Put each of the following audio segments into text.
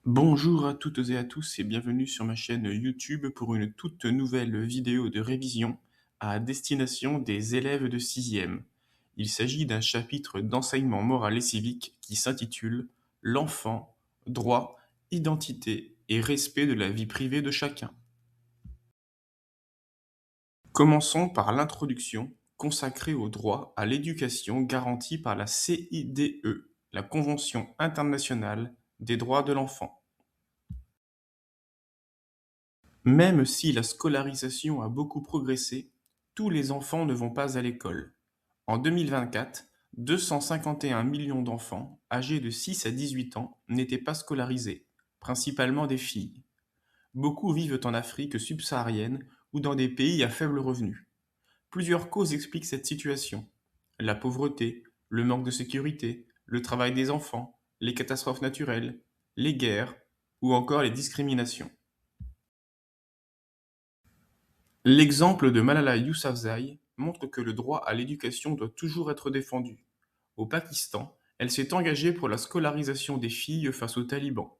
Bonjour à toutes et à tous et bienvenue sur ma chaîne YouTube pour une toute nouvelle vidéo de révision à destination des élèves de 6e. Il s'agit d'un chapitre d'enseignement moral et civique qui s'intitule L'enfant, droit, identité et respect de la vie privée de chacun. Commençons par l'introduction consacrée au droit à l'éducation garanti par la CIDE, la Convention internationale des droits de l'enfant. Même si la scolarisation a beaucoup progressé, tous les enfants ne vont pas à l'école. En 2024, 251 millions d'enfants âgés de 6 à 18 ans n'étaient pas scolarisés, principalement des filles. Beaucoup vivent en Afrique subsaharienne ou dans des pays à faible revenu. Plusieurs causes expliquent cette situation. La pauvreté, le manque de sécurité, le travail des enfants, les catastrophes naturelles, les guerres ou encore les discriminations. L'exemple de Malala Yousafzai montre que le droit à l'éducation doit toujours être défendu. Au Pakistan, elle s'est engagée pour la scolarisation des filles face aux talibans.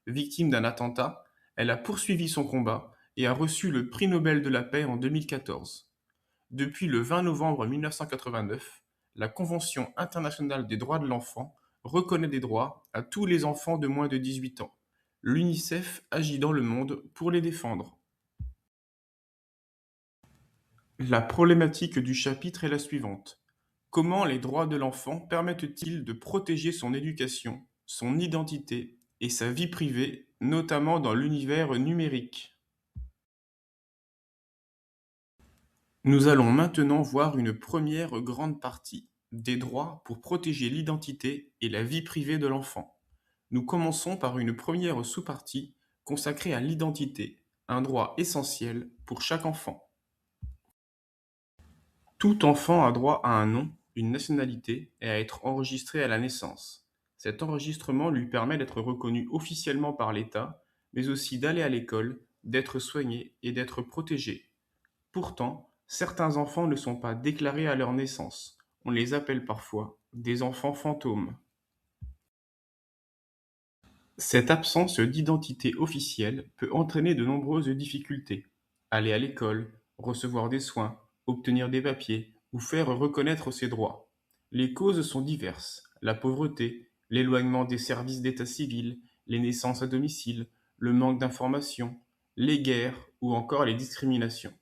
Victime d'un attentat, elle a poursuivi son combat et a reçu le prix Nobel de la paix en 2014. Depuis le 20 novembre 1989, la Convention internationale des droits de l'enfant reconnaît des droits à tous les enfants de moins de 18 ans. L'UNICEF agit dans le monde pour les défendre. La problématique du chapitre est la suivante. Comment les droits de l'enfant permettent-ils de protéger son éducation, son identité et sa vie privée, notamment dans l'univers numérique? Nous allons maintenant voir une première grande partie, des droits pour protéger l'identité et la vie privée de l'enfant. Nous commençons par une première sous-partie consacrée à l'identité, un droit essentiel pour chaque enfant. Tout enfant a droit à un nom, une nationalité et à être enregistré à la naissance. Cet enregistrement lui permet d'être reconnu officiellement par l'État, mais aussi d'aller à l'école, d'être soigné et d'être protégé. Pourtant, certains enfants ne sont pas déclarés à leur naissance. On les appelle parfois des enfants fantômes. Cette absence d'identité officielle peut entraîner de nombreuses difficultés. Aller à l'école, recevoir des soins, obtenir des papiers ou faire reconnaître ses droits. Les causes sont diverses. La pauvreté, l'éloignement des services d'état civil, les naissances à domicile, le manque d'informations, les guerres ou encore les discriminations.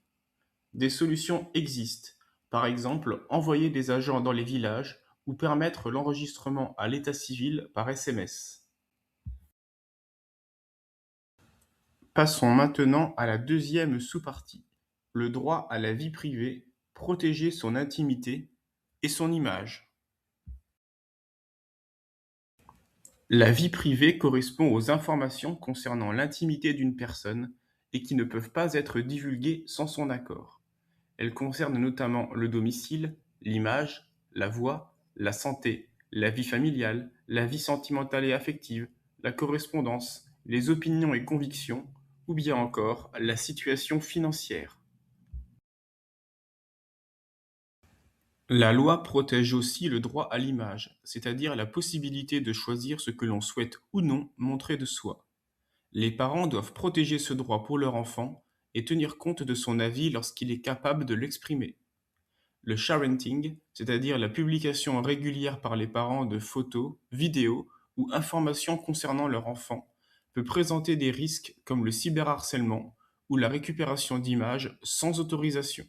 Des solutions existent. Par exemple, envoyer des agents dans les villages ou permettre l'enregistrement à l'état civil par SMS. Passons maintenant à la deuxième sous-partie, le droit à la vie privée, protéger son intimité et son image. La vie privée correspond aux informations concernant l'intimité d'une personne et qui ne peuvent pas être divulguées sans son accord. Elle concerne notamment le domicile, l'image, la voix, la santé, la vie familiale, la vie sentimentale et affective, la correspondance, les opinions et convictions, ou bien encore la situation financière. La loi protège aussi le droit à l'image, c'est-à-dire la possibilité de choisir ce que l'on souhaite ou non montrer de soi. Les parents doivent protéger ce droit pour leur enfant et tenir compte de son avis lorsqu'il est capable de l'exprimer. Le sharenting, c'est-à-dire la publication régulière par les parents de photos, vidéos ou informations concernant leur enfant, peut présenter des risques comme le cyberharcèlement ou la récupération d'images sans autorisation.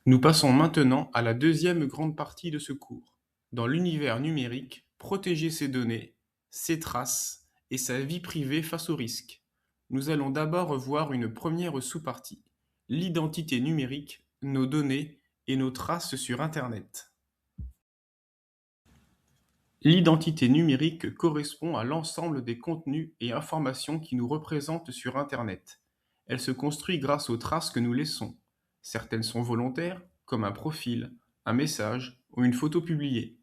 Nous passons maintenant à la deuxième grande partie de ce cours. Dans l'univers numérique, protéger ses données, ses traces et sa vie privée face aux risques. Nous allons d'abord voir une première sous-partie, l'identité numérique, nos données et nos traces sur Internet. L'identité numérique correspond à l'ensemble des contenus et informations qui nous représentent sur Internet. Elle se construit grâce aux traces que nous laissons. Certaines sont volontaires, comme un profil, un message ou une photo publiée.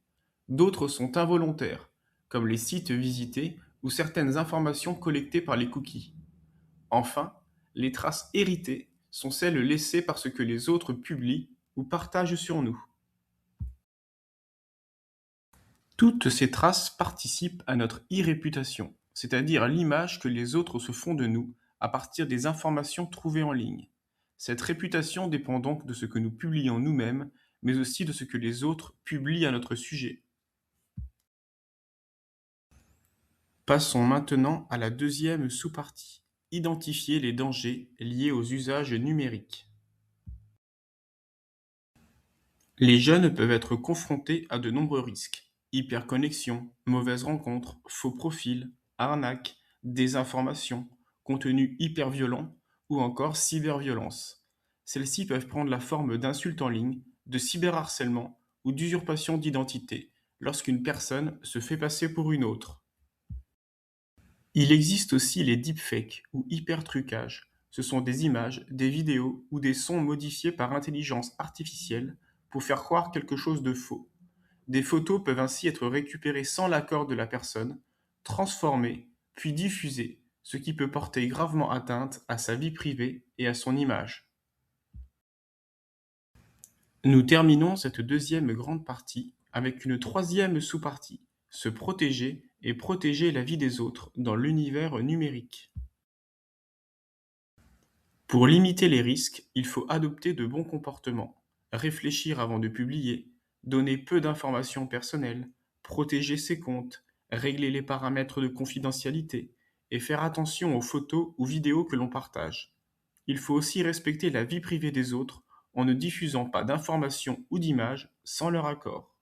D'autres sont involontaires, comme les sites visités ou certaines informations collectées par les cookies. Enfin, les traces héritées sont celles laissées par ce que les autres publient ou partagent sur nous. Toutes ces traces participent à notre e-réputation, c'est-à-dire à l'image que les autres se font de nous à partir des informations trouvées en ligne. Cette réputation dépend donc de ce que nous publions nous-mêmes, mais aussi de ce que les autres publient à notre sujet. Passons maintenant à la deuxième sous-partie. Identifier les dangers liés aux usages numériques. Les jeunes peuvent être confrontés à de nombreux risques. Hyperconnexion, mauvaises rencontres, faux profils, arnaques, désinformation, contenu hyperviolent ou encore cyberviolence. Celles-ci peuvent prendre la forme d'insultes en ligne, de cyberharcèlement ou d'usurpation d'identité lorsqu'une personne se fait passer pour une autre. Il existe aussi les deepfakes ou hypertrucages. Ce sont des images, des vidéos ou des sons modifiés par intelligence artificielle pour faire croire quelque chose de faux. Des photos peuvent ainsi être récupérées sans l'accord de la personne, transformées, puis diffusées, ce qui peut porter gravement atteinte à sa vie privée et à son image. Nous terminons cette deuxième grande partie avec une troisième sous-partie, se protéger et protéger la vie des autres dans l'univers numérique. Pour limiter les risques, il faut adopter de bons comportements, réfléchir avant de publier, donner peu d'informations personnelles, protéger ses comptes, régler les paramètres de confidentialité et faire attention aux photos ou vidéos que l'on partage. Il faut aussi respecter la vie privée des autres en ne diffusant pas d'informations ou d'images sans leur accord.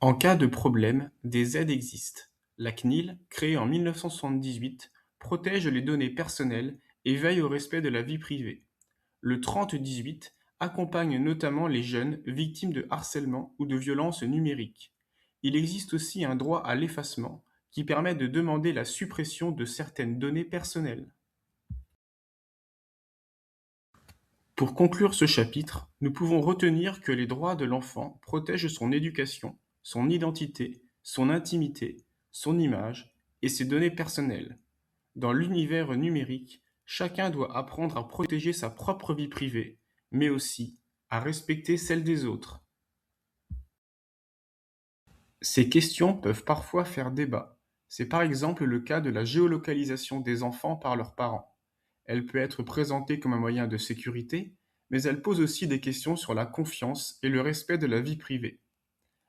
En cas de problème, des aides existent. La CNIL, créée en 1978, protège les données personnelles et veille au respect de la vie privée. Le 3018 accompagne notamment les jeunes victimes de harcèlement ou de violences numériques. Il existe aussi un droit à l'effacement qui permet de demander la suppression de certaines données personnelles. Pour conclure ce chapitre, nous pouvons retenir que les droits de l'enfant protègent son éducation, son identité, son intimité, son image et ses données personnelles. Dans l'univers numérique, chacun doit apprendre à protéger sa propre vie privée, mais aussi à respecter celle des autres. Ces questions peuvent parfois faire débat. C'est par exemple le cas de la géolocalisation des enfants par leurs parents. Elle peut être présentée comme un moyen de sécurité, mais elle pose aussi des questions sur la confiance et le respect de la vie privée.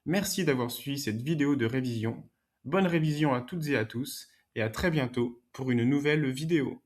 Merci d'avoir suivi cette vidéo de révision. Bonne révision à toutes et à tous, et à très bientôt pour une nouvelle vidéo.